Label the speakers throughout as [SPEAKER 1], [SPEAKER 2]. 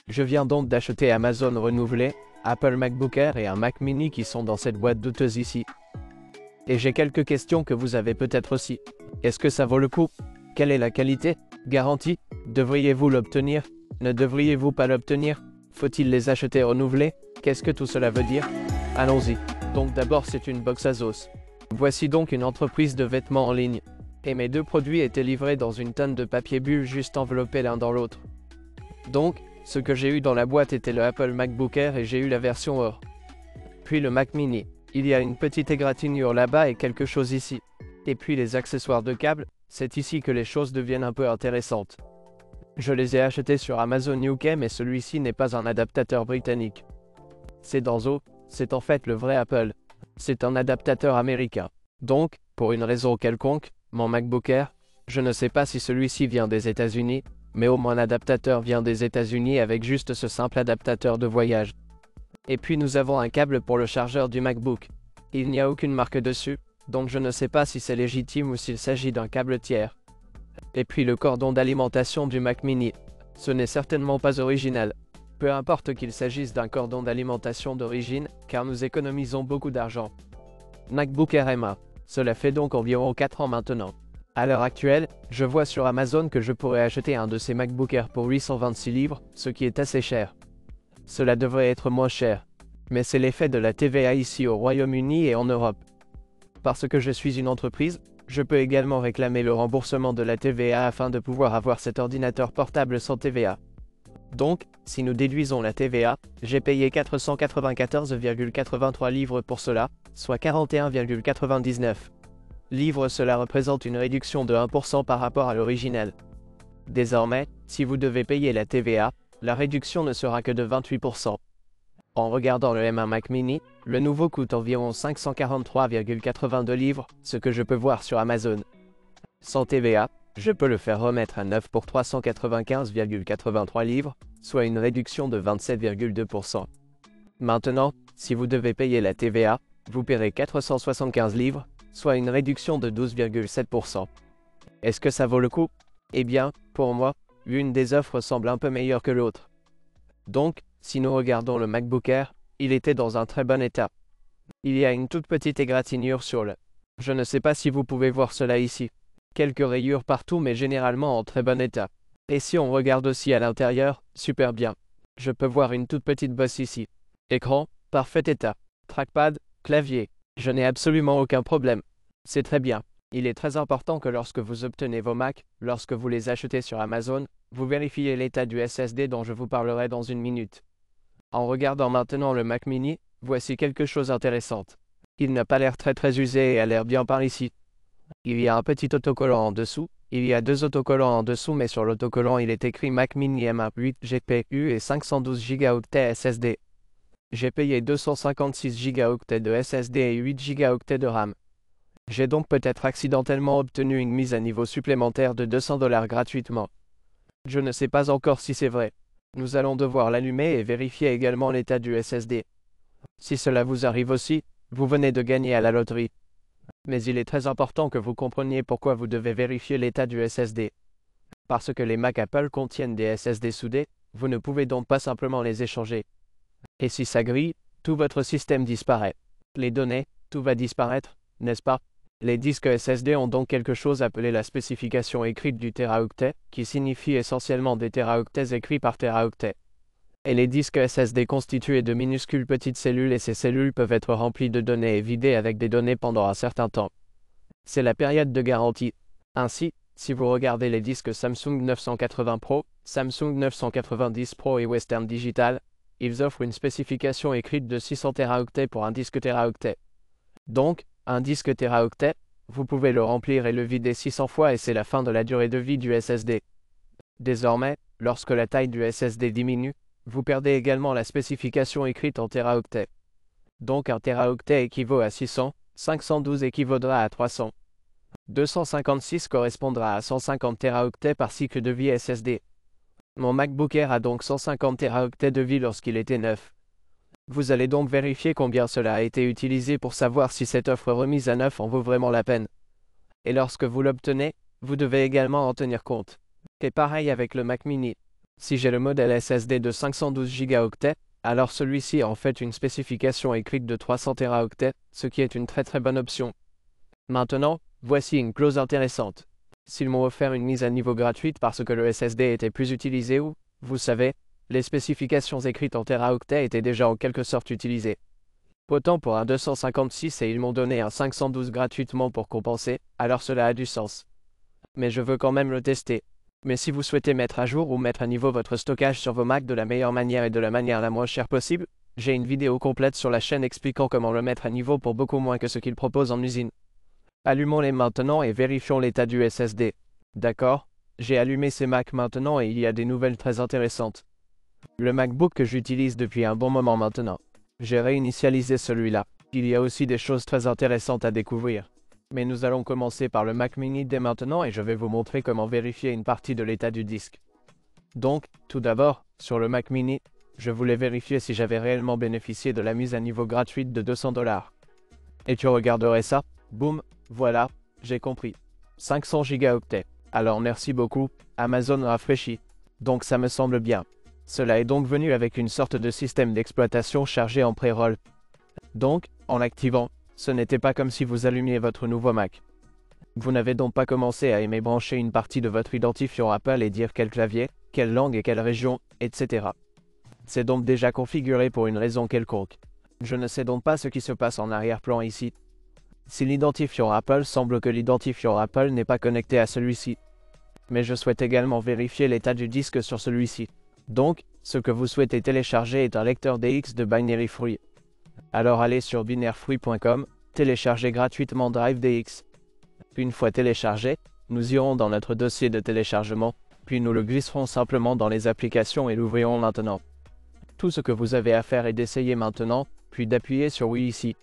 [SPEAKER 1] Je viens donc d'acheter Amazon renouvelé, Apple MacBook Air et un Mac mini qui sont dans cette boîte douteuse ici. Et j'ai quelques questions que vous avez peut-être aussi. Est-ce que ça vaut le coup? Quelle est la qualité? Garantie? Devriez-vous l'obtenir? Ne devriez-vous pas l'obtenir? Faut-il les acheter renouvelés? Qu'est-ce que tout cela veut dire? Allons-y. Donc d'abord c'est une box Asos. Voici donc une entreprise de vêtements en ligne. Et mes deux produits étaient livrés dans une tonne de papier bulle juste enveloppés l'un dans l'autre. Donc, ce que j'ai eu dans la boîte était le Apple MacBook Air et j'ai eu la version Or. Puis le Mac mini. Il y a une petite égratignure là-bas et quelque chose ici. Et puis les accessoires de câble, c'est ici que les choses deviennent un peu intéressantes. Je les ai achetés sur Amazon UK mais celui-ci n'est pas un adaptateur britannique. C'est Danzo, c'est en fait le vrai Apple. C'est un adaptateur américain. Donc, pour une raison quelconque, mon MacBook Air, je ne sais pas si celui-ci vient des États-Unis, mais au moins l'adaptateur vient des États-Unis avec juste ce simple adaptateur de voyage. Et puis nous avons un câble pour le chargeur du MacBook. Il n'y a aucune marque dessus, donc je ne sais pas si c'est légitime ou s'il s'agit d'un câble tiers. Et puis le cordon d'alimentation du Mac mini. Ce n'est certainement pas original. Peu importe qu'il s'agisse d'un cordon d'alimentation d'origine, car nous économisons beaucoup d'argent. MacBook Air M1. Cela fait donc environ 4 ans maintenant. À l'heure actuelle, je vois sur Amazon que je pourrais acheter un de ces MacBook Air pour 826 livres, ce qui est assez cher. Cela devrait être moins cher. Mais c'est l'effet de la TVA ici au Royaume-Uni et en Europe. Parce que je suis une entreprise, je peux également réclamer le remboursement de la TVA afin de pouvoir avoir cet ordinateur portable sans TVA. Donc, si nous déduisons la TVA, j'ai payé 494,83 livres pour cela, soit 41,99 livres. Cela représente une réduction de 1% par rapport à l'original. Désormais, si vous devez payer la TVA, la réduction ne sera que de 28%. En regardant le M1 Mac mini, le nouveau coûte environ 543,82 livres, ce que je peux voir sur Amazon. Sans TVA, je peux le faire remettre à neuf pour 395,83 livres, soit une réduction de 27,2%. Maintenant, si vous devez payer la TVA, vous paierez 475 livres, soit une réduction de 12,7%. Est-ce que ça vaut le coup? Eh bien, pour moi, l'une des offres semble un peu meilleure que l'autre. Donc, si nous regardons le MacBook Air, il était dans un très bon état. Il y a une toute petite égratignure sur le. Je ne sais pas si vous pouvez voir cela ici. Quelques rayures partout mais généralement en très bon état. Et si on regarde aussi à l'intérieur, super bien. Je peux voir une toute petite bosse ici. Écran, parfait état. Trackpad, clavier. Je n'ai absolument aucun problème. C'est très bien. Il est très important que lorsque vous obtenez vos Mac, lorsque vous les achetez sur Amazon, vous vérifiez l'état du SSD dont je vous parlerai dans une minute. En regardant maintenant le Mac mini, voici quelque chose d'intéressant. Il n'a pas l'air très usé et a l'air bien par ici. Il y a un petit autocollant en dessous, il y a deux autocollants en dessous mais sur l'autocollant il est écrit Mac mini M1 8 GPU et 512 Go SSD. J'ai payé 256 Go de SSD et 8 Go de RAM. J'ai donc peut-être accidentellement obtenu une mise à niveau supplémentaire de 200 $ gratuitement. Je ne sais pas encore si c'est vrai. Nous allons devoir l'allumer et vérifier également l'état du SSD. Si cela vous arrive aussi, vous venez de gagner à la loterie. Mais il est très important que vous compreniez pourquoi vous devez vérifier l'état du SSD. Parce que les Mac Apple contiennent des SSD soudés, vous ne pouvez donc pas simplement les échanger. Et si ça grille, tout votre système disparaît. Les données, tout va disparaître, n'est-ce pas? Les disques SSD ont donc quelque chose appelé la spécification écrite du téraoctet, qui signifie essentiellement des téraoctets écrits par téraoctet. Et les disques SSD constitués de minuscules petites cellules et ces cellules peuvent être remplies de données et vidées avec des données pendant un certain temps. C'est la période de garantie. Ainsi, si vous regardez les disques Samsung 980 Pro, Samsung 990 Pro et Western Digital, ils offrent une spécification écrite de 600 téraoctets pour un disque téraoctet. Donc, un disque téraoctet, vous pouvez le remplir et le vider 600 fois et c'est la fin de la durée de vie du SSD. Désormais, lorsque la taille du SSD diminue, vous perdez également la spécification écrite en téraoctets. Donc un téraoctet équivaut à 600, 512 équivaudra à 300. 256 correspondra à 150 téraoctets par cycle de vie SSD. Mon MacBook Air a donc 150 téraoctets de vie lorsqu'il était neuf. Vous allez donc vérifier combien cela a été utilisé pour savoir si cette offre remise à neuf en vaut vraiment la peine. Et lorsque vous l'obtenez, vous devez également en tenir compte. Et pareil avec le Mac mini. Si j'ai le modèle SSD de 512 Go, alors celui-ci a en fait une spécification écrite de 300 Teraoctets, ce qui est une très bonne option. Maintenant, voici une clause intéressante. S'ils m'ont offert une mise à niveau gratuite parce que le SSD était plus utilisé ou, vous savez, les spécifications écrites en Teraoctets étaient déjà en quelque sorte utilisées. Autant pour un 256 et ils m'ont donné un 512 gratuitement pour compenser, alors cela a du sens. Mais je veux quand même le tester. Mais si vous souhaitez mettre à jour ou mettre à niveau votre stockage sur vos Mac de la meilleure manière et de la manière la moins chère possible, j'ai une vidéo complète sur la chaîne expliquant comment le mettre à niveau pour beaucoup moins que ce qu'il propose en usine. Allumons-les maintenant et vérifions l'état du SSD. D'accord? J'ai allumé ces Macs maintenant et il y a des nouvelles très intéressantes. Le MacBook que j'utilise depuis un bon moment maintenant. J'ai réinitialisé celui-là. Il y a aussi des choses très intéressantes à découvrir. Mais nous allons commencer par le Mac mini dès maintenant et je vais vous montrer comment vérifier une partie de l'état du disque. Donc, tout d'abord, sur le Mac mini, je voulais vérifier si j'avais réellement bénéficié de la mise à niveau gratuite de 200 $. Et tu regarderais ça, boum, voilà, j'ai compris. 500 Go. Alors merci beaucoup, Amazon rafraîchit. Donc ça me semble bien. Cela est donc venu avec une sorte de système d'exploitation chargé en pré-roll. Donc, en l'activant, ce n'était pas comme si vous allumiez votre nouveau Mac. Vous n'avez donc pas commencé à aimer brancher une partie de votre identifiant Apple et dire quel clavier, quelle langue et quelle région, etc. C'est donc déjà configuré pour une raison quelconque. Je ne sais donc pas ce qui se passe en arrière-plan ici. Si l'identifiant Apple semble que l'identifiant Apple n'est pas connecté à celui-ci. Mais je souhaite également vérifier l'état du disque sur celui-ci. Donc, ce que vous souhaitez télécharger est un lecteur DX de Binary Free. Alors allez sur binairefree.com, téléchargez gratuitement DriveDX. Une fois téléchargé, nous irons dans notre dossier de téléchargement, puis nous le glisserons simplement dans les applications et l'ouvrirons maintenant. Tout ce que vous avez à faire est d'essayer maintenant, puis d'appuyer sur oui ici.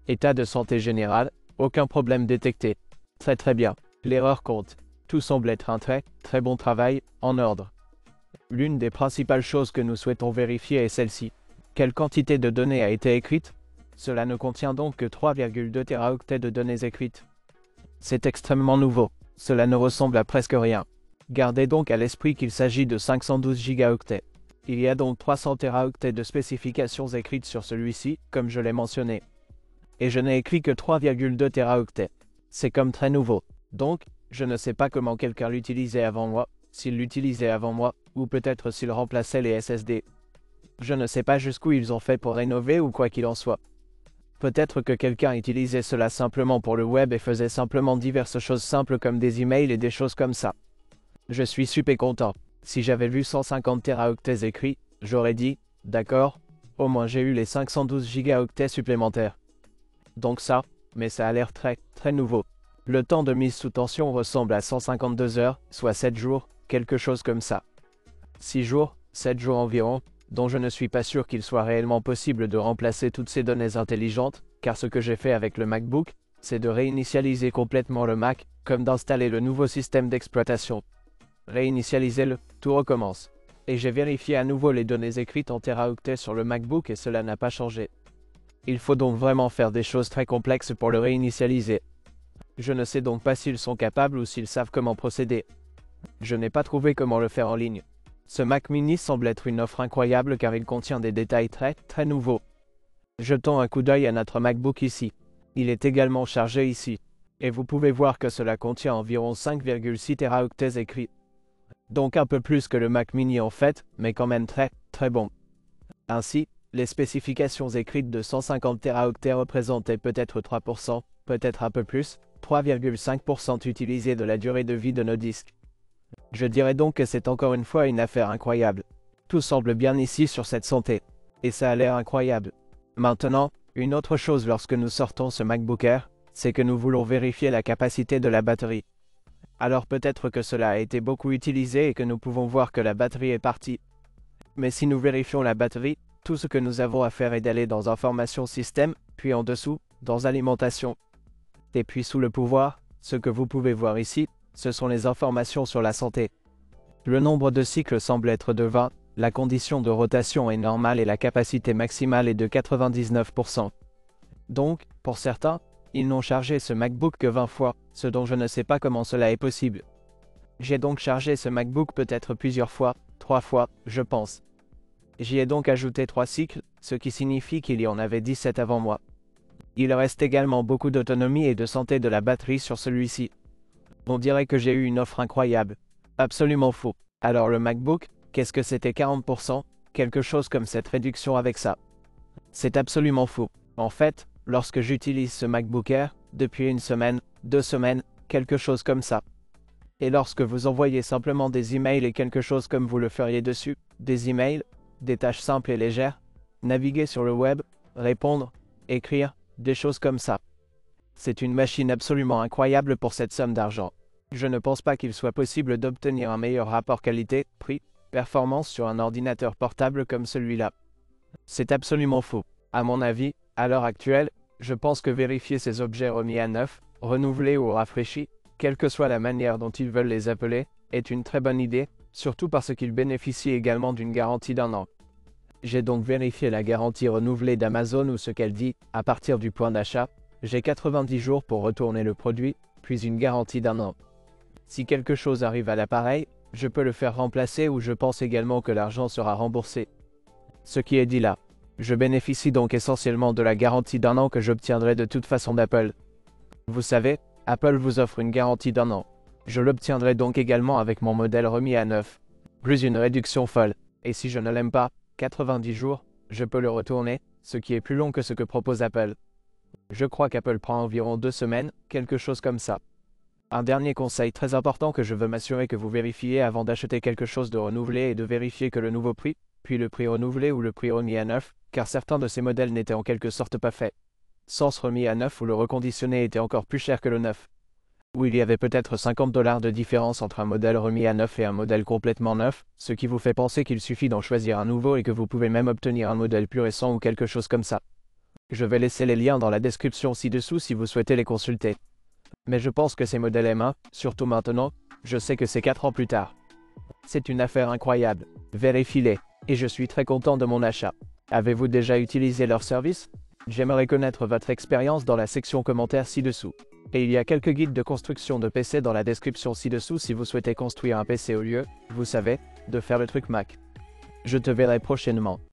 [SPEAKER 1] État de santé général, aucun problème détecté. Très bien, l'erreur compte. Tout semble être un très bon travail, en ordre. L'une des principales choses que nous souhaitons vérifier est celle-ci. Quelle quantité de données a été écrite? Cela ne contient donc que 3,2 Teraoctets de données écrites. C'est extrêmement nouveau. Cela ne ressemble à presque rien. Gardez donc à l'esprit qu'il s'agit de 512 gigaoctets. Il y a donc 300 Teraoctets de spécifications écrites sur celui-ci, comme je l'ai mentionné. Et je n'ai écrit que 3,2 Teraoctets. C'est comme très nouveau. Donc, je ne sais pas comment quelqu'un l'utilisait avant moi, s'il l'utilisait avant moi, ou peut-être s'il remplaçait les SSD. Je ne sais pas jusqu'où ils ont fait pour rénover ou quoi qu'il en soit. Peut-être que quelqu'un utilisait cela simplement pour le web et faisait simplement diverses choses simples comme des emails et des choses comme ça. Je suis super content. Si j'avais vu 150 Teraoctets écrits, j'aurais dit, d'accord, au moins j'ai eu les 512 gigaoctets supplémentaires. Donc ça, mais ça a l'air très nouveau. Le temps de mise sous tension ressemble à 152 heures, soit 7 jours, quelque chose comme ça. 6 jours, 7 jours environ, dont je ne suis pas sûr qu'il soit réellement possible de remplacer toutes ces données intelligentes, car ce que j'ai fait avec le MacBook, c'est de réinitialiser complètement le Mac, comme d'installer le nouveau système d'exploitation. Réinitialiser-le, tout recommence. Et j'ai vérifié à nouveau les données écrites en Teraoctets sur le MacBook et cela n'a pas changé. Il faut donc vraiment faire des choses très complexes pour le réinitialiser. Je ne sais donc pas s'ils sont capables ou s'ils savent comment procéder. Je n'ai pas trouvé comment le faire en ligne. Ce Mac mini semble être une offre incroyable car il contient des détails très nouveaux. Jetons un coup d'œil à notre MacBook ici. Il est également chargé ici. Et vous pouvez voir que cela contient environ 5,6 Teraoctets écrits. Donc un peu plus que le Mac mini en fait, mais quand même très bon. Ainsi, les spécifications écrites de 150 Teraoctets représentaient peut-être 3%, peut-être un peu plus, 3,5% utilisés de la durée de vie de nos disques. Je dirais donc que c'est encore une fois une affaire incroyable. Tout semble bien ici sur cette santé. Et ça a l'air incroyable. Maintenant, une autre chose lorsque nous sortons ce MacBook Air, c'est que nous voulons vérifier la capacité de la batterie. Alors peut-être que cela a été beaucoup utilisé et que nous pouvons voir que la batterie est partie. Mais si nous vérifions la batterie, tout ce que nous avons à faire est d'aller dans Information Système, puis en dessous, dans Alimentation. Et puis sous le pouvoir, ce que vous pouvez voir ici, ce sont les informations sur la santé. Le nombre de cycles semble être de 20, la condition de rotation est normale et la capacité maximale est de 99%. Donc, pour certains, ils n'ont chargé ce MacBook que 20 fois, ce dont je ne sais pas comment cela est possible. J'ai donc chargé ce MacBook peut-être plusieurs fois, 3 fois, je pense. J'y ai donc ajouté 3 cycles, ce qui signifie qu'il y en avait 17 avant moi. Il reste également beaucoup d'autonomie et de santé de la batterie sur celui-ci. On dirait que j'ai eu une offre incroyable. Absolument faux. Alors le MacBook, qu'est-ce que c'était 40%? Quelque chose comme cette réduction avec ça. C'est absolument faux. En fait, lorsque j'utilise ce MacBook Air, depuis une semaine, 2 semaines, quelque chose comme ça. Et lorsque vous envoyez simplement des emails et quelque chose comme vous le feriez dessus, des emails, des tâches simples et légères, naviguer sur le web, répondre, écrire, des choses comme ça. C'est une machine absolument incroyable pour cette somme d'argent. Je ne pense pas qu'il soit possible d'obtenir un meilleur rapport qualité-prix, performance sur un ordinateur portable comme celui-là. C'est absolument faux. À mon avis, à l'heure actuelle, je pense que vérifier ces objets remis à neuf, renouvelés ou rafraîchis, quelle que soit la manière dont ils veulent les appeler, est une très bonne idée, surtout parce qu'ils bénéficient également d'une garantie d'1 an. J'ai donc vérifié la garantie renouvelée d'Amazon ou ce qu'elle dit, à partir du point d'achat, j'ai 90 jours pour retourner le produit, puis une garantie d'1 an. Si quelque chose arrive à l'appareil, je peux le faire remplacer ou je pense également que l'argent sera remboursé. Ce qui est dit là. Je bénéficie donc essentiellement de la garantie d'1 an que j'obtiendrai de toute façon d'Apple. Vous savez, Apple vous offre une garantie d'1 an. Je l'obtiendrai donc également avec mon modèle remis à neuf. Plus une réduction folle. Et si je ne l'aime pas, 90 jours, je peux le retourner, ce qui est plus long que ce que propose Apple. Je crois qu'Apple prend environ 2 semaines, quelque chose comme ça. Un dernier conseil très important que je veux m'assurer que vous vérifiez avant d'acheter quelque chose de renouvelé est de vérifier que le nouveau prix, puis le prix renouvelé ou le prix remis à neuf, car certains de ces modèles n'étaient en quelque sorte pas faits. Sens remis à neuf ou le reconditionné était encore plus cher que le neuf. Ou il y avait peut-être $50 de différence entre un modèle remis à neuf et un modèle complètement neuf, ce qui vous fait penser qu'il suffit d'en choisir un nouveau et que vous pouvez même obtenir un modèle plus récent ou quelque chose comme ça. Je vais laisser les liens dans la description ci-dessous si vous souhaitez les consulter. Mais je pense que ces modèles M1, surtout maintenant, je sais que c'est 4 ans plus tard. C'est une affaire incroyable. Vérifiez-les. Et je suis très content de mon achat. Avez-vous déjà utilisé leur service? J'aimerais connaître votre expérience dans la section commentaires ci-dessous. Et il y a quelques guides de construction de PC dans la description ci-dessous si vous souhaitez construire un PC au lieu, vous savez, de faire le truc Mac. Je te verrai prochainement.